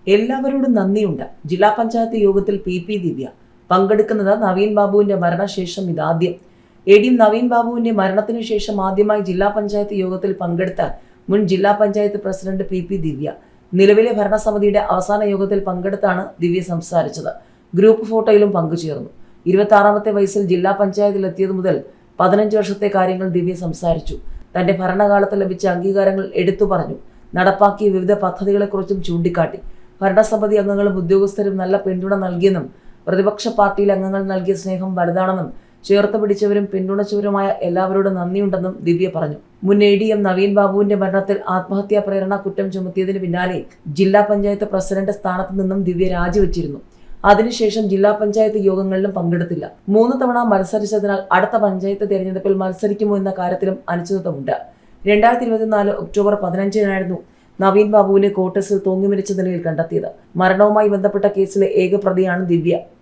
എല്ലാവരോടും നന്ദിയുണ്ട്. ജില്ലാ പഞ്ചായത്ത് യോഗത്തിൽ പി ദിവ്യ പങ്കെടുക്കുന്നത് നവീൻ ബാബുവിന്റെ മരണശേഷം ഇതാദ്യം. നവീൻ ബാബുവിന്റെ മരണത്തിനു ശേഷം ആദ്യമായി ജില്ലാ പഞ്ചായത്ത് യോഗത്തിൽ പങ്കെടുത്ത മുൻ ജില്ലാ പഞ്ചായത്ത് പ്രസിഡന്റ് പി ദിവ്യ. നിലവിലെ ഭരണസമിതിയുടെ അവസാന യോഗത്തിൽ പങ്കെടുത്താണ് ദിവ്യ സംസാരിച്ചത്. ഗ്രൂപ്പ് ഫോട്ടോയിലും പങ്കുചേർന്നു. 26ാമത്തെ വയസ്സിൽ ജില്ലാ പഞ്ചായത്തിൽ എത്തിയതു മുതൽ 15 വർഷത്തെ കാര്യങ്ങൾ ദിവ്യ സംസാരിച്ചു. തന്റെ ഭരണകാലത്ത് ലഭിച്ച അംഗീകാരങ്ങൾ എടുത്തു പറഞ്ഞു. നടപ്പാക്കിയ വിവിധ പദ്ധതികളെക്കുറിച്ചും ചൂണ്ടിക്കാട്ടി. ഭരണസമിതി അംഗങ്ങളും ഉദ്യോഗസ്ഥരും നല്ല പിന്തുണ നൽകിയെന്നും പ്രതിപക്ഷ പാർട്ടിയിലെ അംഗങ്ങൾ നൽകിയ സ്നേഹം വലുതാണെന്നും ചേർത്ത് പിടിച്ചവരും പിന്തുണച്ചവരുമായ എല്ലാവരോടും നന്ദിയുണ്ടെന്നും ദിവ്യ പറഞ്ഞു. മുൻ ADM നവീൻ ബാബുവിന്റെ മരണത്തിൽ ആത്മഹത്യാ പ്രേരണ കുറ്റം ചുമത്തിയതിന് പിന്നാലെ ജില്ലാ പഞ്ചായത്ത് പ്രസിഡന്റ് സ്ഥാനത്ത് നിന്നും ദിവ്യ രാജിവെച്ചിരുന്നു. അതിനുശേഷം ജില്ലാ പഞ്ചായത്ത് യോഗങ്ങളിലും പങ്കെടുത്തില്ല. 3 തവണ മത്സരിച്ചതിനാൽ അടുത്ത പഞ്ചായത്ത് തെരഞ്ഞെടുപ്പിൽ മത്സരിക്കുമോ എന്ന കാര്യത്തിലും അനിശ്ചിതത്വമുണ്ട്. 2024 ഒക്ടോബർ 15-നായിരുന്നു നവീൻ ബാബുവിനെ കോട്ടേഴ്സിൽ തൂങ്ങിമരിച്ച നിലയിൽ കണ്ടെത്തിയത്. മരണവുമായി ബന്ധപ്പെട്ട കേസിലെ ഏക പ്രതിയാണ് ദിവ്യ.